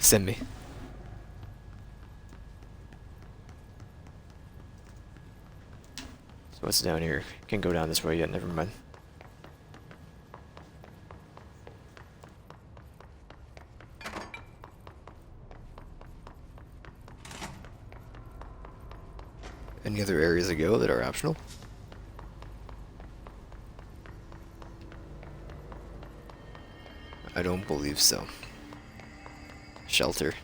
Send me. So what's down here? Can't go down this way yet, never mind. Any other areas to go that are optional? I don't believe so. Shelter.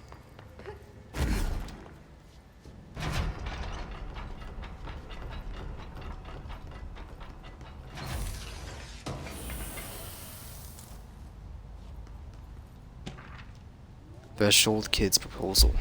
Threshold Kid's proposal.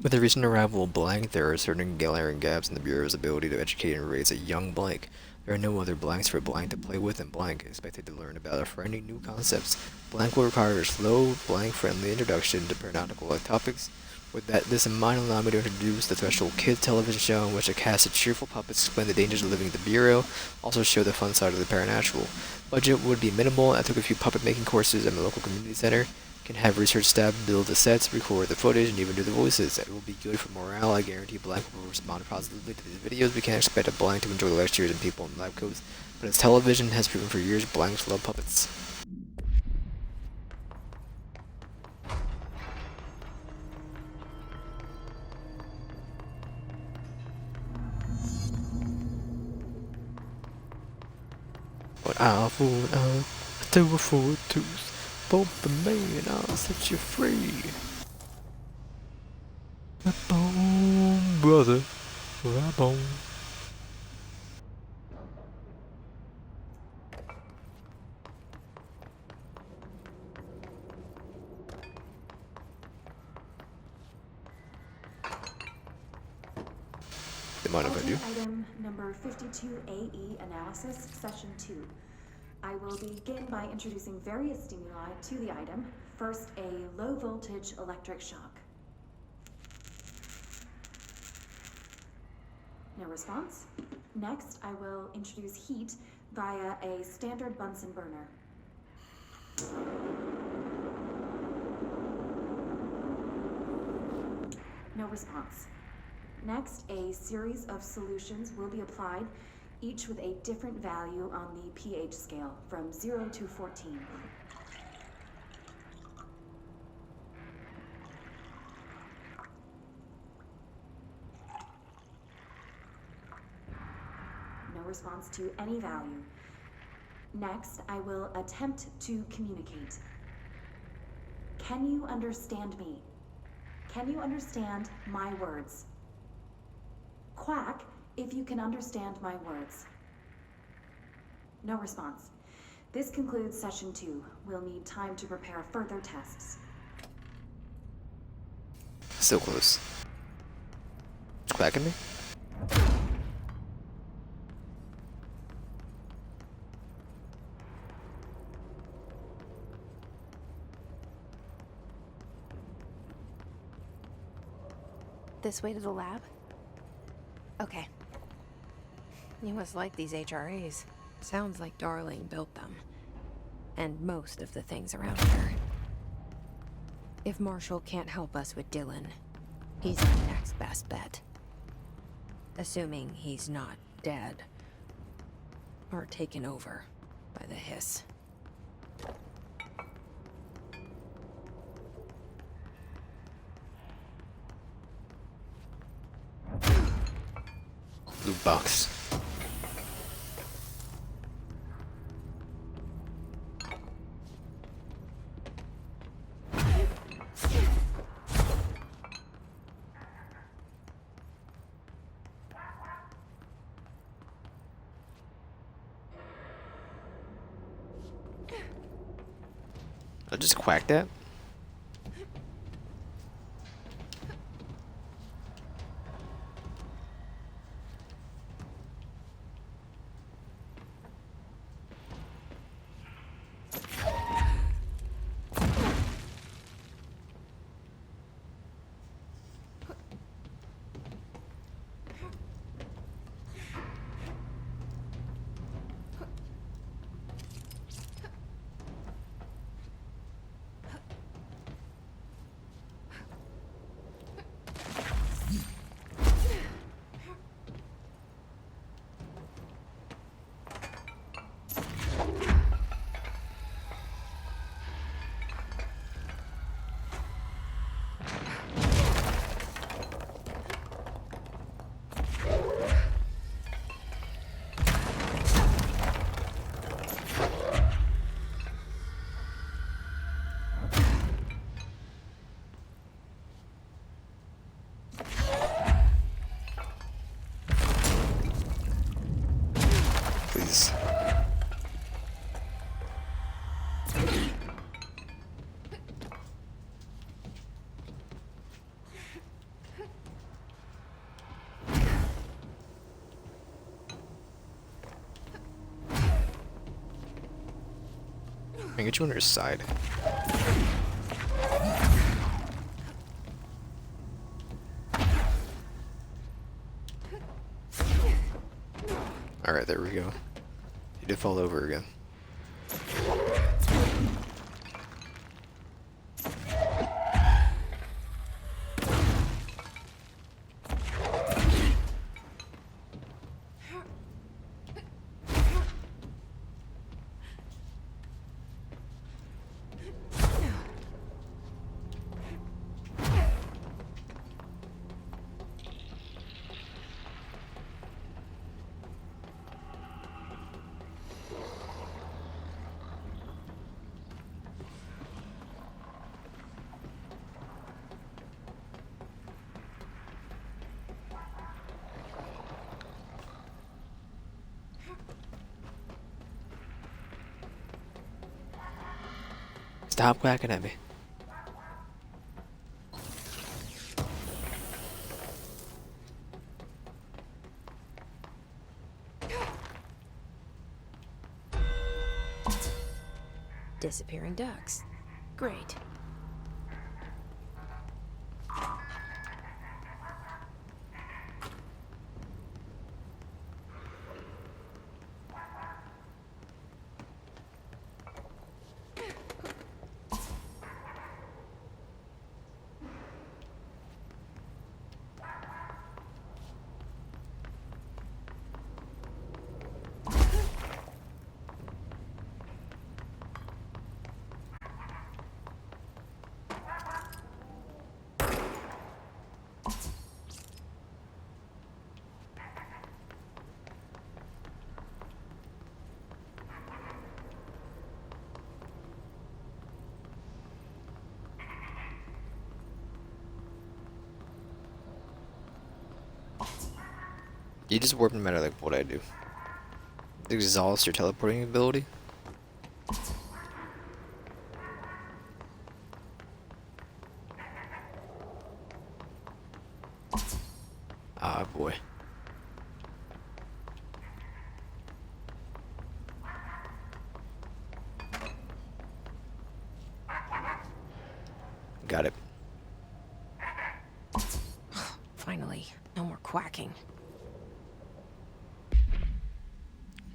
With the recent arrival of Blank, there are certain glaring gaps in the Bureau's ability to educate and raise a young Blank. There are no other Blanks for Blank to play with, and Blank is expected to learn about a friendly new concepts. Blank will require a slow, Blank-friendly introduction to paranautical-like topics. With this in mind, allow me to introduce the Threshold Kid television show, in which a cast of cheerful puppets explain the dangers of living at the Bureau, also show the fun side of the paranatural. Budget would be minimal. I took a few puppet-making courses at my local community center. Can have research staff build the sets, record the footage, and even do the voices. It will be good for morale. I guarantee Blank will respond positively to these videos. We can't expect a Blank to enjoy the lectures and people in lab coats, but as television has proven for years, Blanks love puppets. What I would do for tooth. Bump me and I'll set you free. Rabone, brother, Rabone. Mind if I do? Item number 52AE analysis, session 2. I will begin by introducing various stimuli to the item. First, a low voltage electric shock. No response. Next, I will introduce heat via a standard Bunsen burner. No response. Next, a series of solutions will be applied, each with a different value on the pH scale, from 0 to 14. No response to any value. Next, I will attempt to communicate. Can you understand me? Can you understand my words? Quack if you can understand my words. No response. This concludes session 2. We'll need time to prepare further tests. So close. It's quacking me? This way to the lab? Okay. You must like these HRAs. Sounds like Darling built them. And most of the things around here. If Marshall can't help us with Dylan, he's our next best bet. Assuming he's not dead. Or taken over by the hiss. Loot box. I just quacked that. I get you on your side. Alright, there we go. He did fall over again. Stop quacking at me. Disappearing ducks. Great. You just warp no matter like what I do. Exhaust your teleporting ability. Ah boy. Got it. Finally, no more quacking.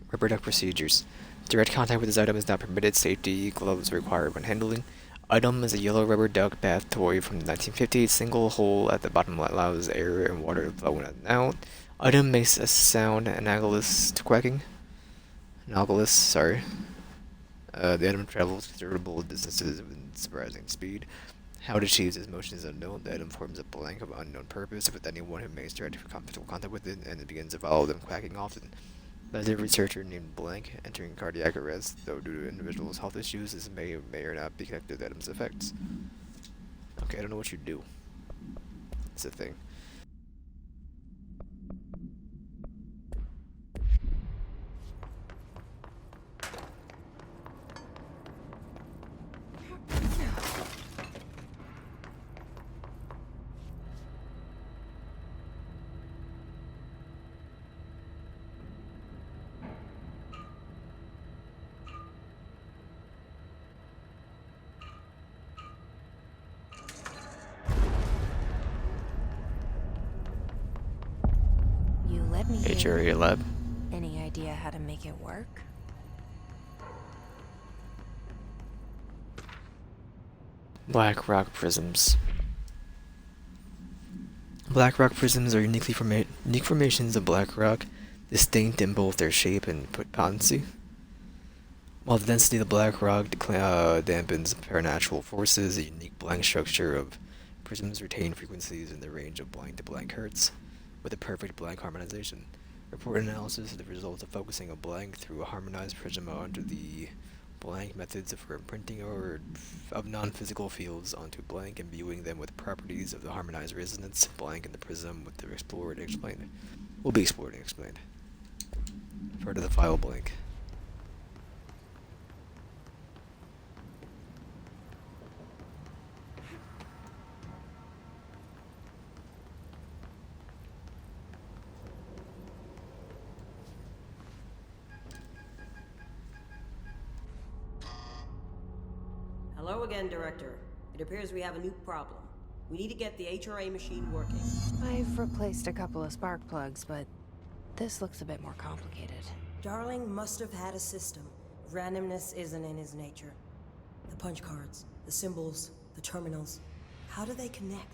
Rubber duck procedures. Direct contact with this item is not permitted. Safety gloves required when handling. Item is a yellow rubber duck bath toy from the 1950s. Single hole at the bottom allows air and water to flow in and out. Item makes a sound analogous to quacking. Analogous, sorry. The item travels considerable distances with surprising speed. How it achieves its motion is unknown. The item forms a blank of unknown purpose with anyone who makes direct physical contact with it, and it begins to follow them, quacking often. By the researcher named Blank, entering cardiac arrest, though due to individual's health issues, this may or may or not be connected to the item's effects. Okay, I don't know what you do. It's a thing. You let me in. HRA lab. Any idea how to make it work? Black rock prisms. Black rock prisms are unique formations of black rock, distinct in both their shape and potency. While the density of the black rock dampens paranatural forces, the unique blank structure of prisms retain frequencies in the range of blank to blank hertz, with a perfect blank harmonization. Report analysis is the result of focusing a blank through a harmonized prism onto the blank methods for imprinting or of non-physical fields onto blank and viewing them with properties of the harmonized resonance blank and the prism with the explored and explained. Will be explored and explained. Refer to the file blank. Hello again, Director. It appears we have a new problem. We need to get the HRA machine working. I've replaced a couple of spark plugs, but this looks a bit more complicated. Darling must have had a system. Randomness isn't in his nature. The punch cards, the symbols, the terminals. How do they connect?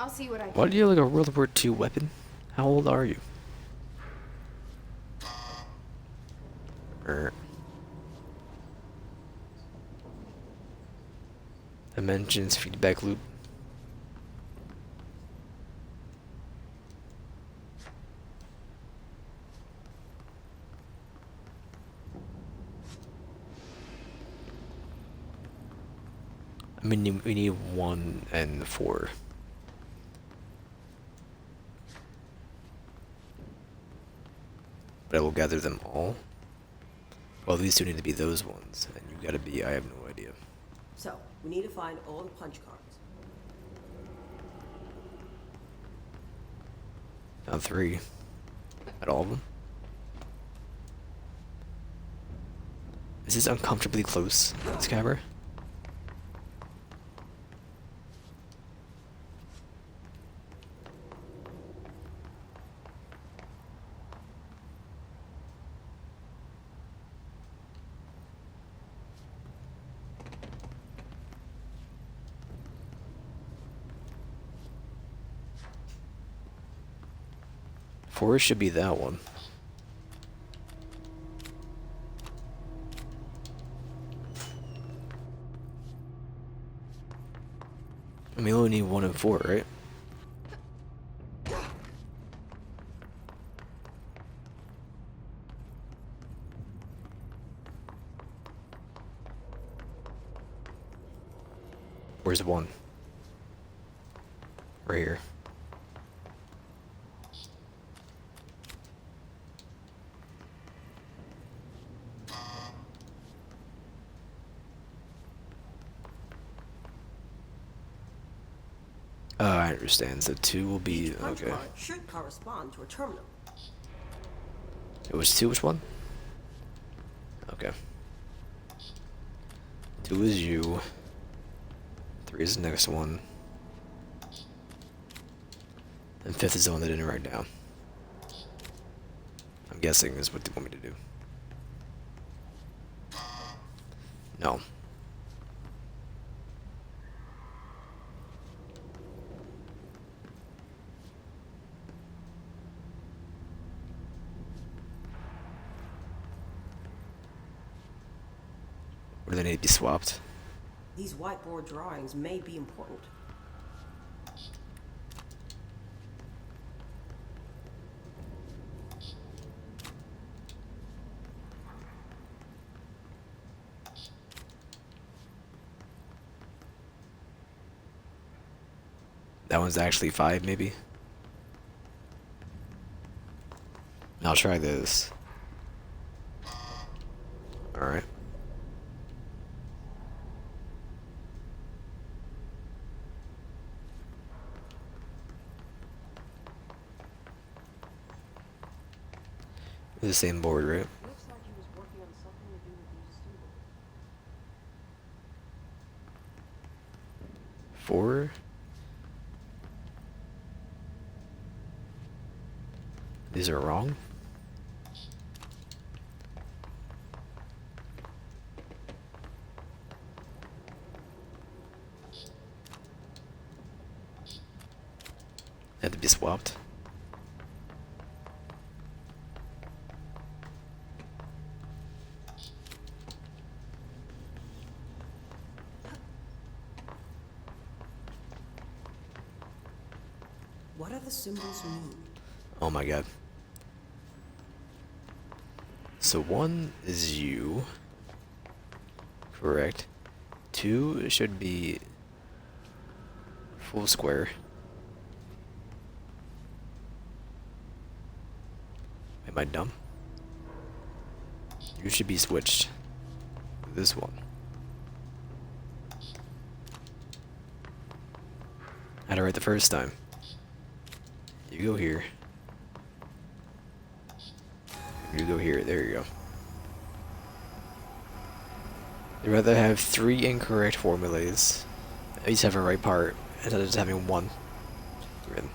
I'll see what I can. Why do you have like a World War II weapon? How old are you? Dimensions feedback loop. I mean, we need 1 and 4. But I will gather them all. Well, these two need to be those ones, and you gotta be, I have no idea. So, we need to find all the punch cards. Found 3. At all of them? Is this uncomfortably close, this camera? Four should be that one. And we only need 1 and 4, right? Where's 1? Right here. Oh, I understand. So 2 will be Each punch okay. card should correspond to a terminal. It was 2. Which one? Okay. 2 is you. 3 is the next one. And 5th is the one that I didn't write down. I'm guessing is what they want me to do. No. Or they need to be swapped. These whiteboard drawings may be important. That one's actually 5, maybe. I'll try this. Alright. The same board, right? Looks like he was working on something to do with these symbols. 4. These are wrong. They have to be swapped. What do the symbols mean? Oh my god. So 1 is you. Correct. 2 should be full square. Am I dumb? You should be switched. This one. I had it right the first time. You go here. You go here. There you go. I'd rather have 3 incorrect formulas, at least have a right part, instead of just having one given.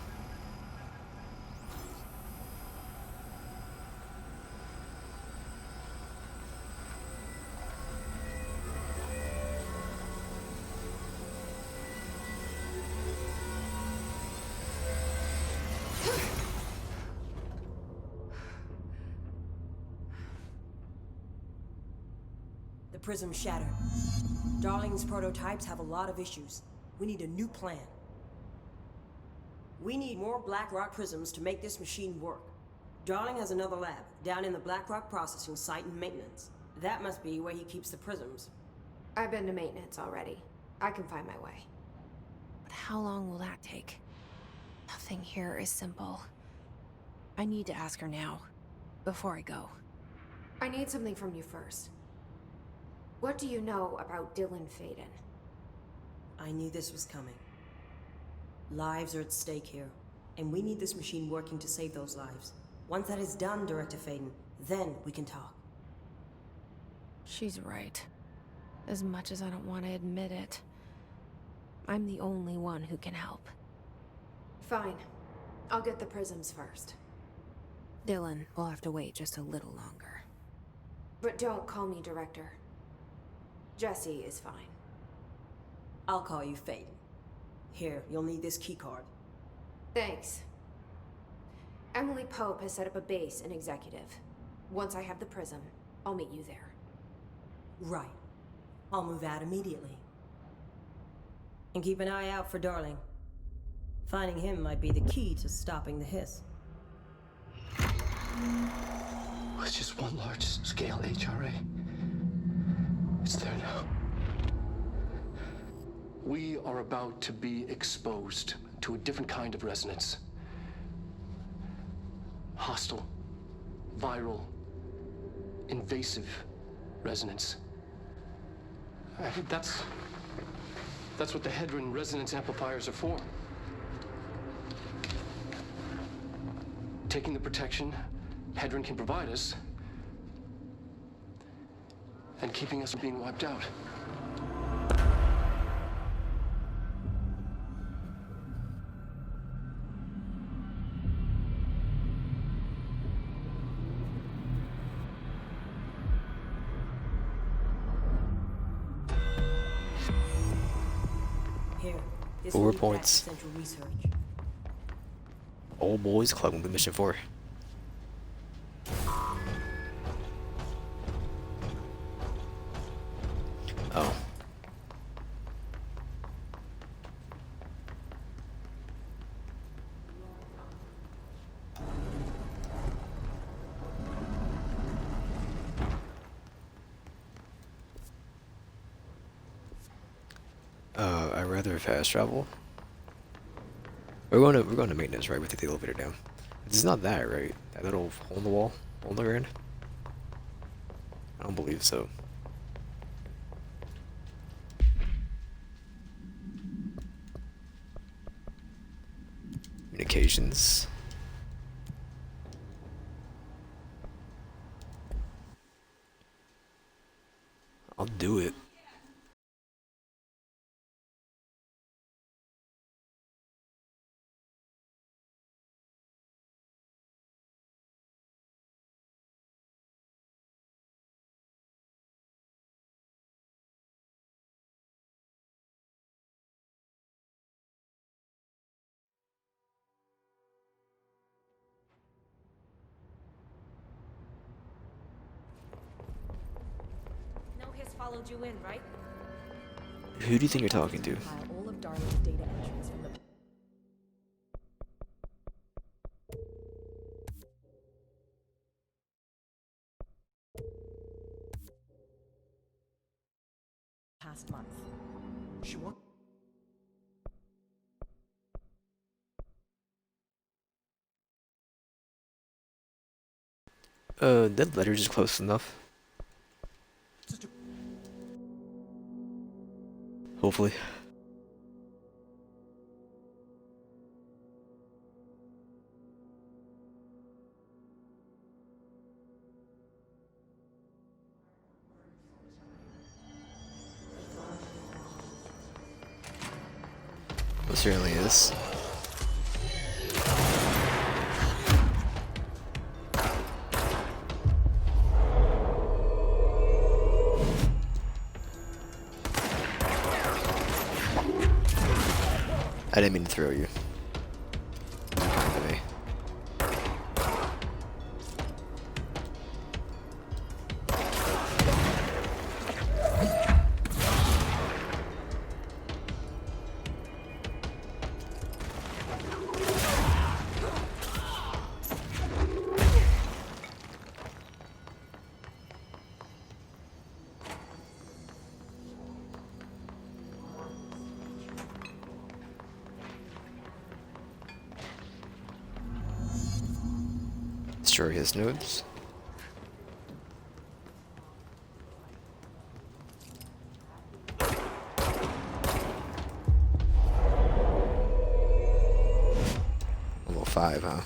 The prism shattered. Darling's prototypes have a lot of issues. We need a new plan. We need more Blackrock prisms to make this machine work. Darling has another lab, down in the Blackrock processing site and maintenance. That must be where he keeps the prisms. I've been to maintenance already. I can find my way. But how long will that take? Nothing here is simple. I need to ask her now, before I go. I need something from you first. What do you know about Dylan Faden? I knew this was coming. Lives are at stake here, and we need this machine working to save those lives. Once that is done, Director Faden, then we can talk. She's right. As much as I don't want to admit it, I'm the only one who can help. Fine. I'll get the prisms first. Dylan will have to wait just a little longer. But don't call me Director. Jesse is fine. I'll call you Faden. Here, you'll need this keycard. Thanks. Emily Pope has set up a base in Executive. Once I have the prism, I'll meet you there. Right. I'll move out immediately. And keep an eye out for Darling. Finding him might be the key to stopping the hiss. It's just one large-scale HRA. It's there now. We are about to be exposed to a different kind of resonance. Hostile, viral, invasive resonance. That's what the Hedron resonance amplifiers are for. Taking the protection Hedron can provide us and keeping us from being wiped out. Here, this 4 will lead back to points. Central Research. Old Boys Club with mission 4. Oh. I'd rather fast travel. We're going to maintenance, right? We take the elevator down. It's not that, right? That little hole in the wall, hole in the ground. I don't believe so. Communications. I'll do it. No hiss followed you in, right? Who do you think you're talking to? Compile all of Darling's data entries from the past month. She wants. That letter's just close enough. Hopefully. Certainly is. I didn't mean to throw you. Kind of me. Destroy his nodes. Level 5, huh?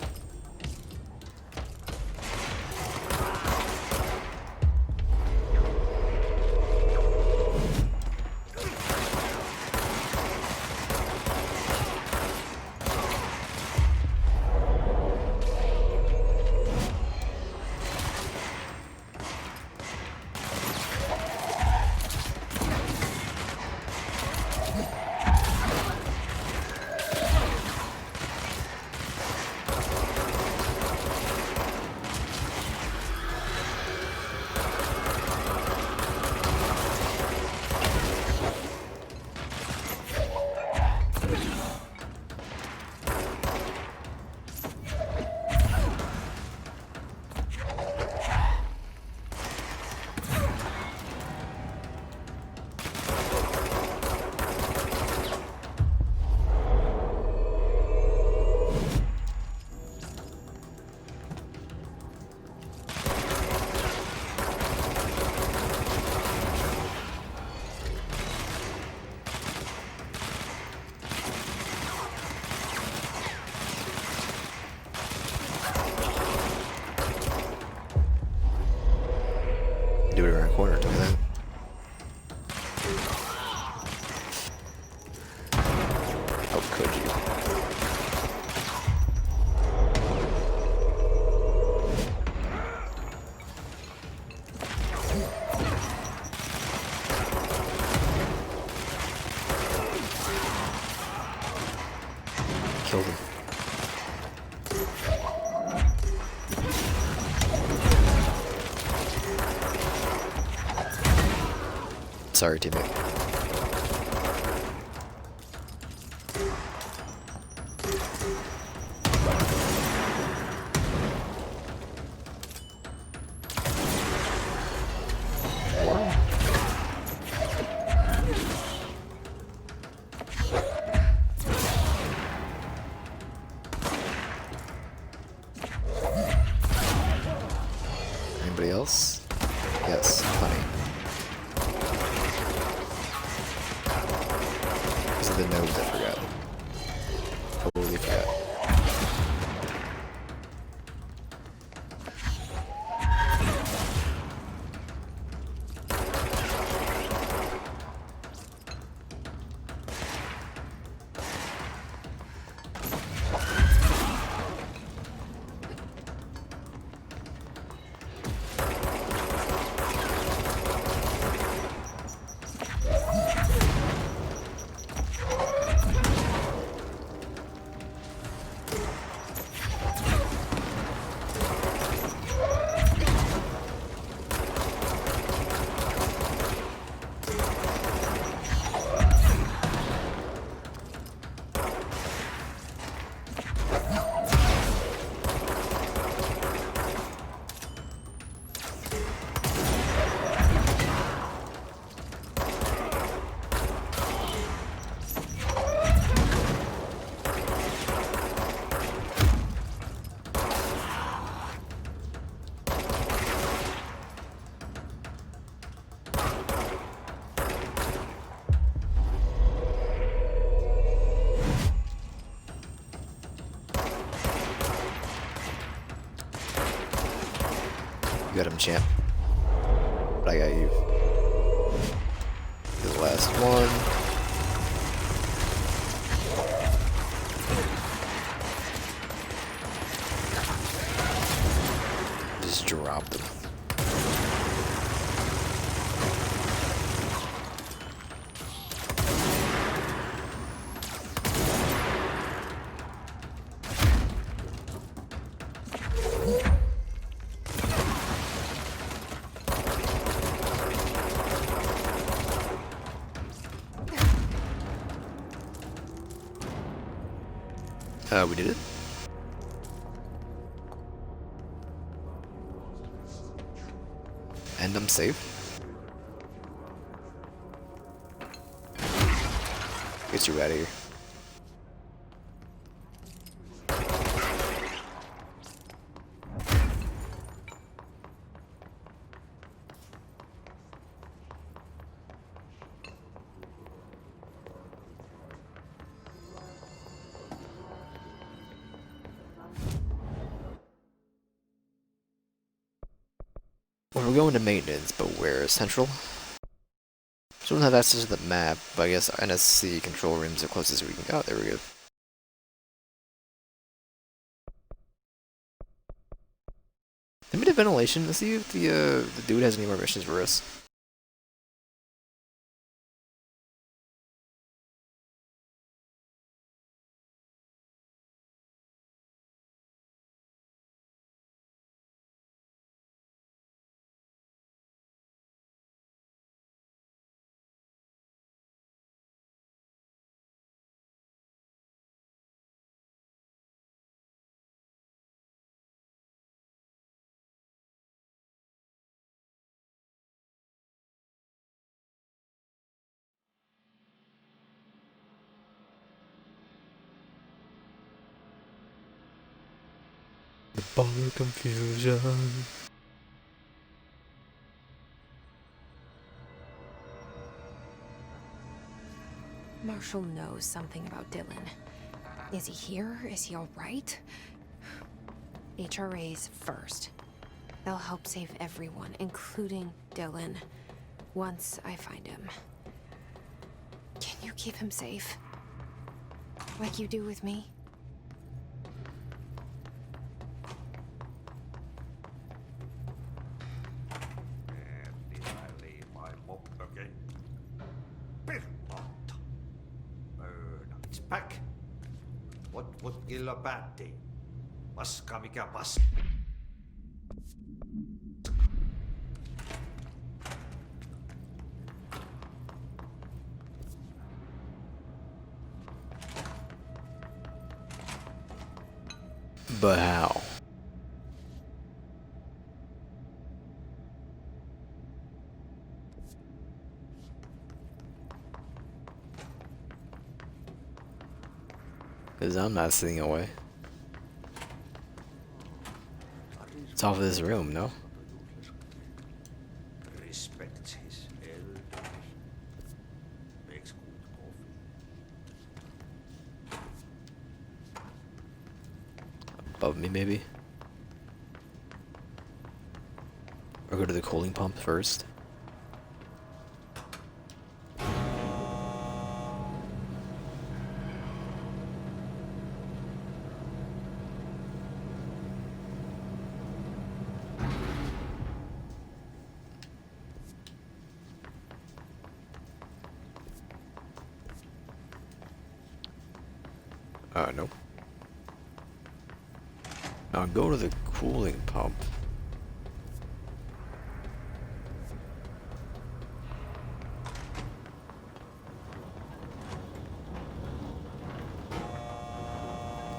Do it around the corner, tell me that. How could you? Killed him. Sorry, teammate. Anybody else? Yes, plenty. These are the nodes I forgot. Totally forgot. You got him, champ. But I got you. You're the last one. We did it. And I'm safe. Get you out of here. Well, we're going to maintenance, but where? Central? So we don't have access to the map, but I guess NSC control room's the closest we can go. There we go. Limited ventilation. Let's see if the dude has any more missions for us. The ball of confusion. Marshall knows something about Dylan. Is he here? Is he alright? HRAs first. They'll help save everyone, including Dylan, once I find him. Can you keep him safe? Like you do with me? Did I leave my mop again? Perlot. It's back. What would illa päätti? Paska mikä paska. But how? Because I'm not seeing a way. It's off of this room, no? Respects his elders. Makes good coffee. Above me, maybe? Or go to the cooling pump first? No. Now go to the cooling pump.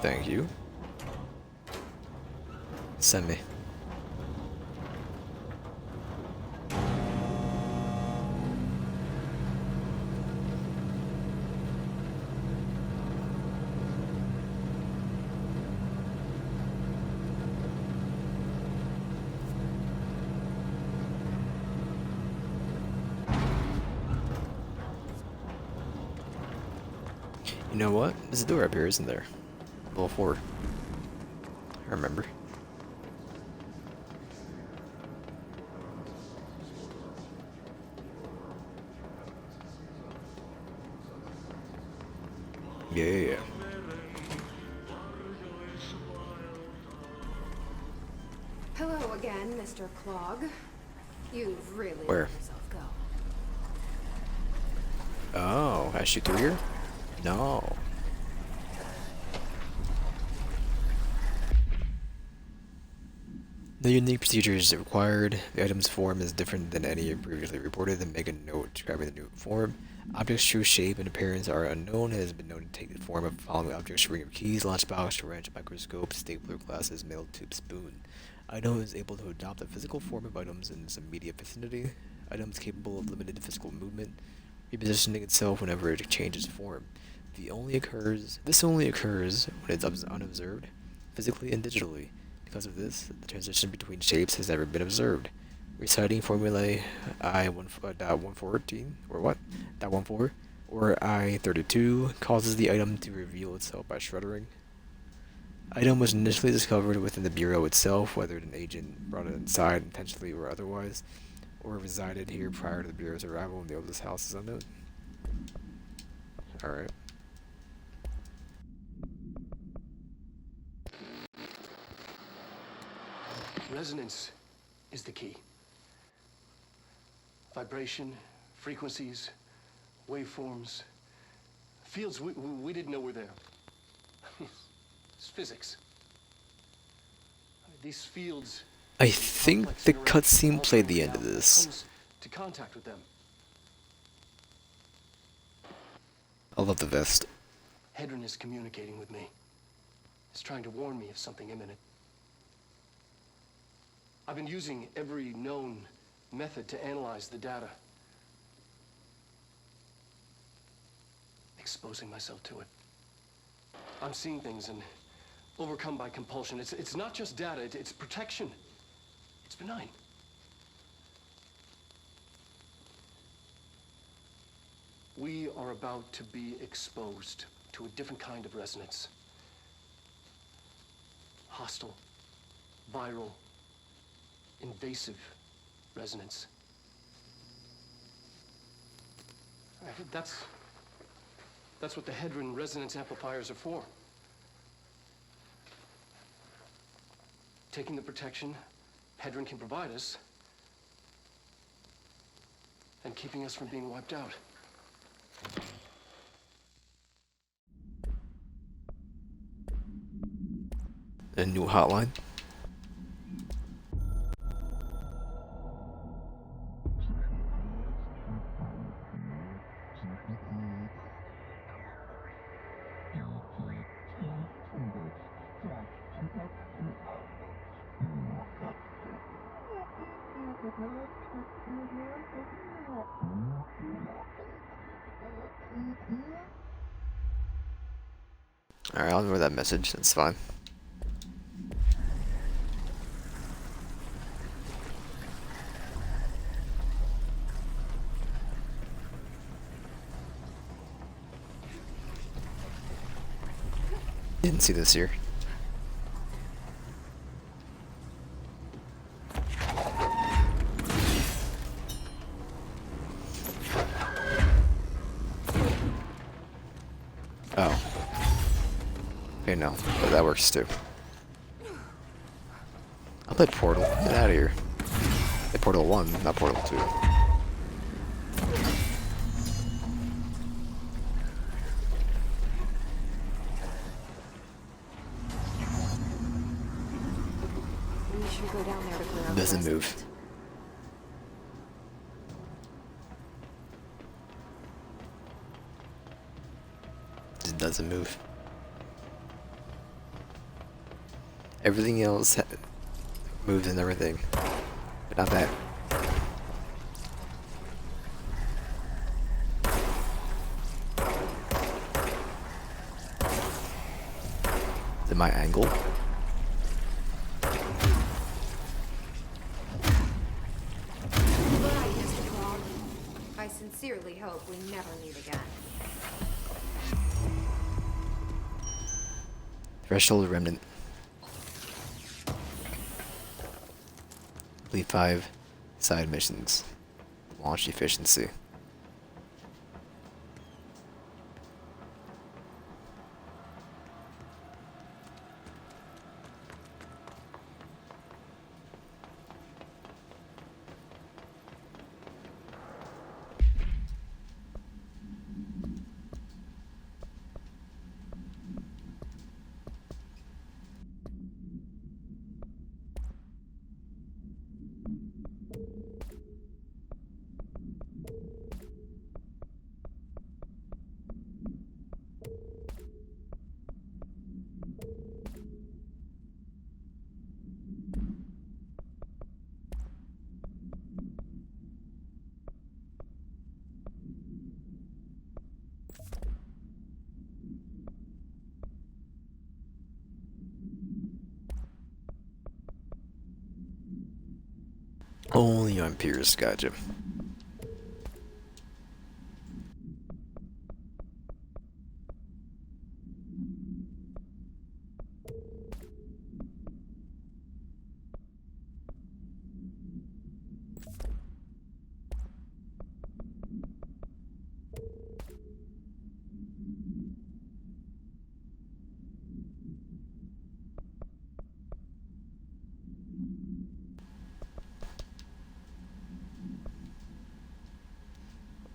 Thank you. Send me. You know what? There's a door up here, isn't there? Level 4. I remember. Yeah. Hello again, Mr. Clog. You've really Where? let yourself go. Oh, I shoot through here? No. The unique procedures required. The item's form is different than any previously reported. Then make a note describing the new form. Objects' true shape and appearance are unknown. It has been known to take the form of the following objects: ring of keys, lunchbox, wrench, microscope, stapler, glasses, metal tube, spoon. Item is able to adopt the physical form of items in its immediate vicinity. Items capable of limited physical movement, repositioning itself whenever it changes form. This only occurs when it's unobserved, physically and digitally. Because of this, the transition between shapes has never been observed. Reciting formulae I114 or what? Dot 14 or I32 causes the item to reveal itself by shuddering. Item was initially discovered within the bureau itself, whether an agent brought it inside intentionally or otherwise, or resided here prior to the bureau's arrival in the oldest house is unknown. Alright. Resonance is the key. Vibration, frequencies, waveforms, fields we didn't know were there. It's physics. These fields. I think the cutscene played the end of this. Comes to contact with them. I love the vest. Hedron is communicating with me. He's trying to warn me of something imminent. I've been using every known method to analyze the data. Exposing myself to it. I'm seeing things and overcome by compulsion. It's not just data, it's protection. It's benign. We are about to be exposed to a different kind of resonance. Hostile, viral, invasive resonance. That's what the Hedron resonance amplifiers are for. Taking the protection Hedron can provide us and keeping us from being wiped out. A new hotline. Alright, I'll ignore that message. That's fine. Didn't see this here. Oh. Okay, no. But that works too. I'll play Portal. Get out of here. Play Portal 1, not Portal 2. We should go down there to clear out the Doesn't rest of move. it. Just doesn't move. Everything else moves and everything, but not that. Is it my angle? Good night, Mr. Claw. I sincerely hope we never meet again. Threshold remnant. Complete 5 side missions. Launch efficiency. I'm Pierce, gotcha.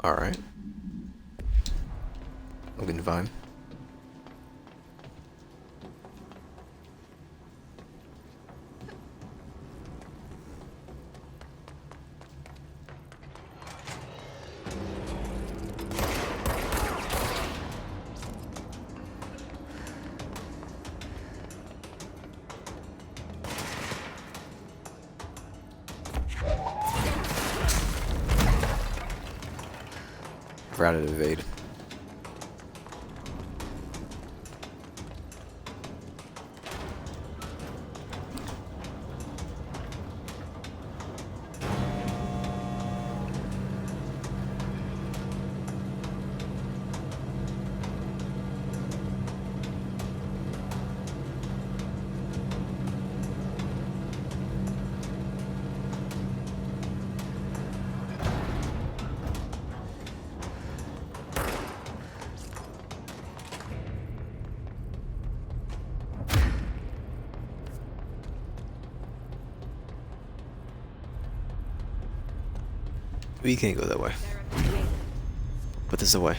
Alright. Looking fine. Forgot to evade. We can't go that way. Put this away.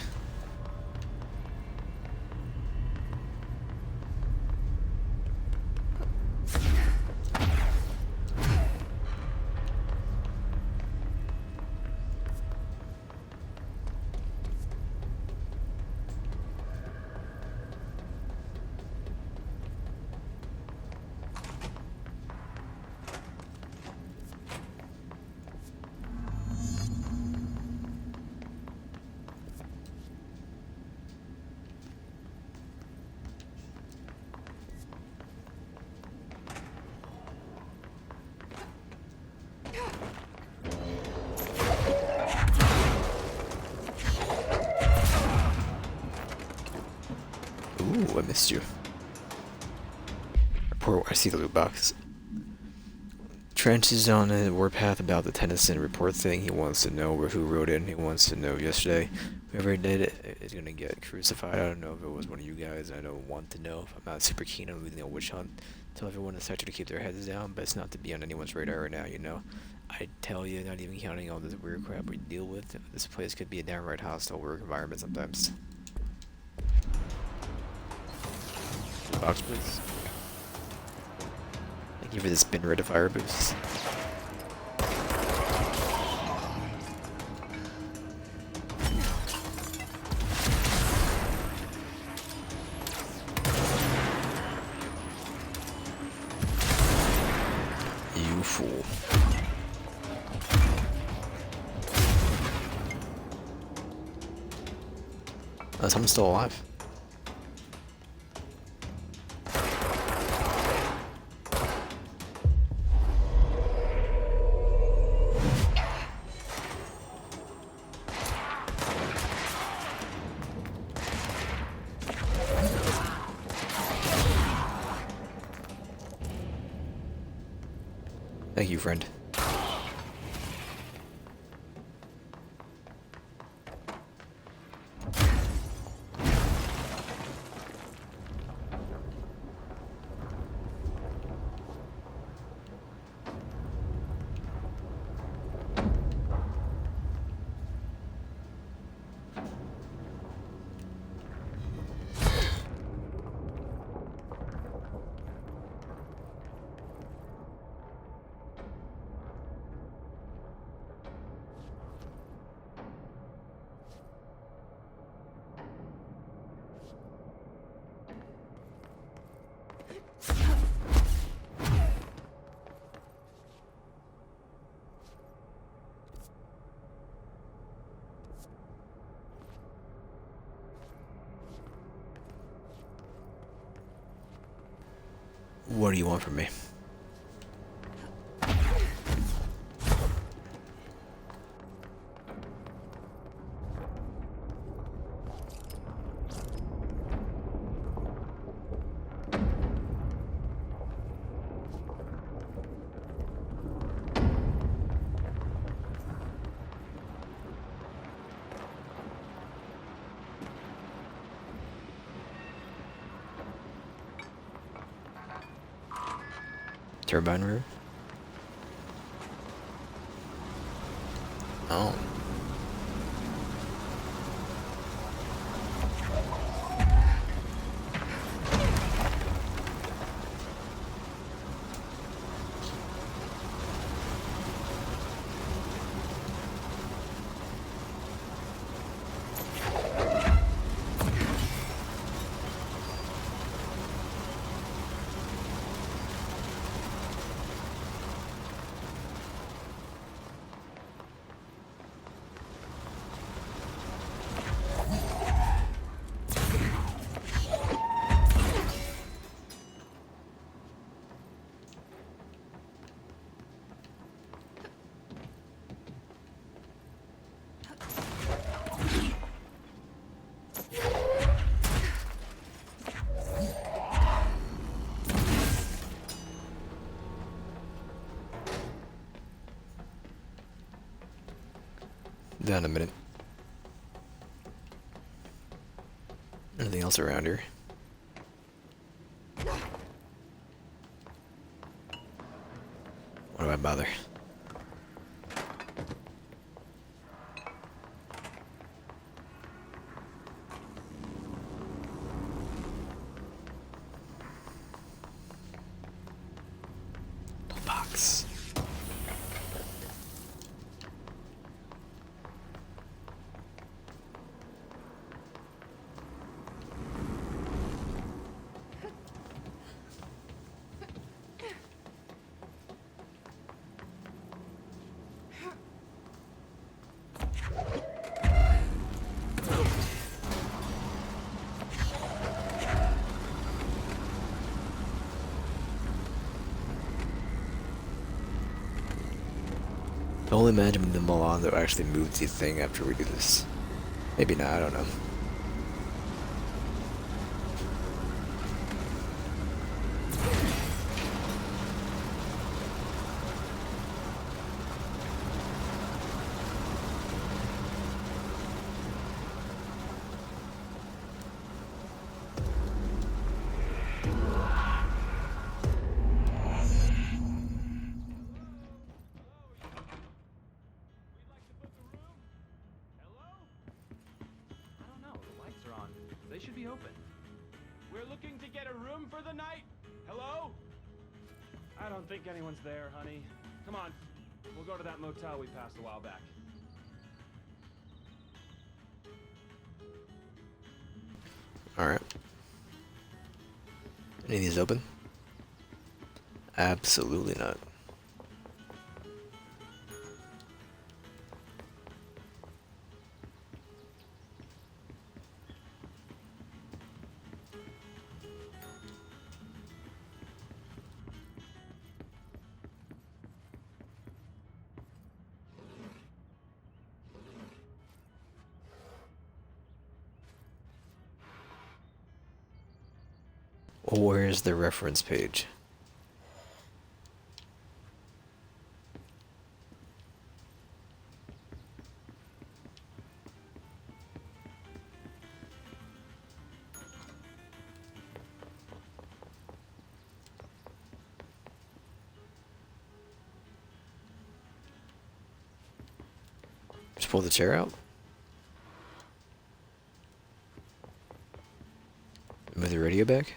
Ooh, I missed you. Report, I see the loot box. Trench is on a warpath about the Tennyson report thing. He wants to know who wrote it, and he wants to know yesterday. Whoever did it is gonna get crucified. I don't know if it was one of you guys. I don't want to know. I'm not super keen on leading a witch hunt. Tell everyone in the sector to keep their heads down, but it's not to be on anyone's radar right now, you know. I tell you, not even counting all this weird crap we deal with, this place could be a downright hostile work environment sometimes. Box, please. Thank you for the spin rate of fire boost. You fool. Oh, someone's still alive. Thank you, friend. What do you want from me? Turbine room? Oh. Down a minute. Anything else around here? Why do I bother? Box. I only imagine the Milan that actually moves the thing after we do this. Maybe not, I don't know. I don't know. The lights are on. They should be open. We're looking to get a room for the night. Hello? I don't think anyone's there, honey. Come on. We'll go to that motel we passed a while back. Alright. Any of these open? Absolutely not. Where's the reference page? Just pull the chair out? Move the radio back?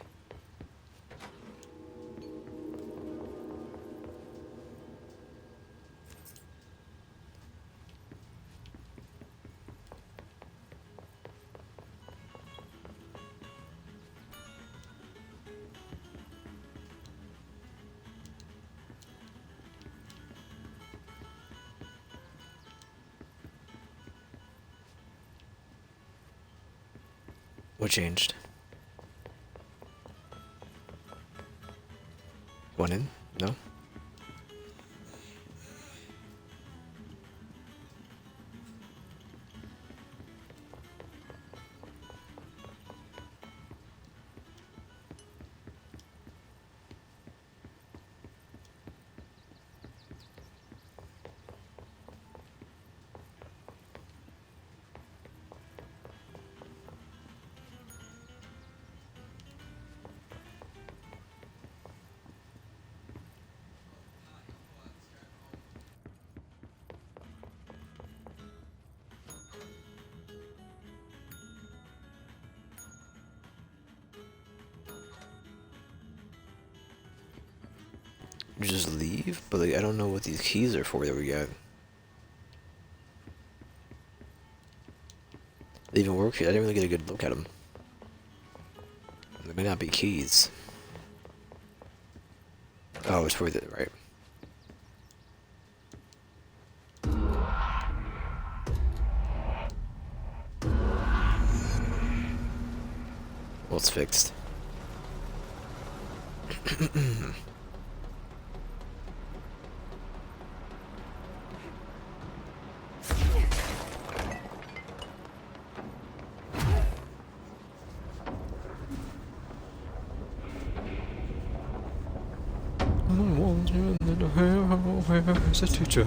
What changed? One in? No? just leave? But like, I don't know what these keys are for that we got. They even work here. I didn't really get a good look at them. They may not be keys. Oh, it's for the right. Well, it's fixed. Where's the teacher?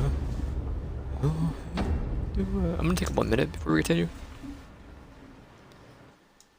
I'm gonna take 1 minute before we continue.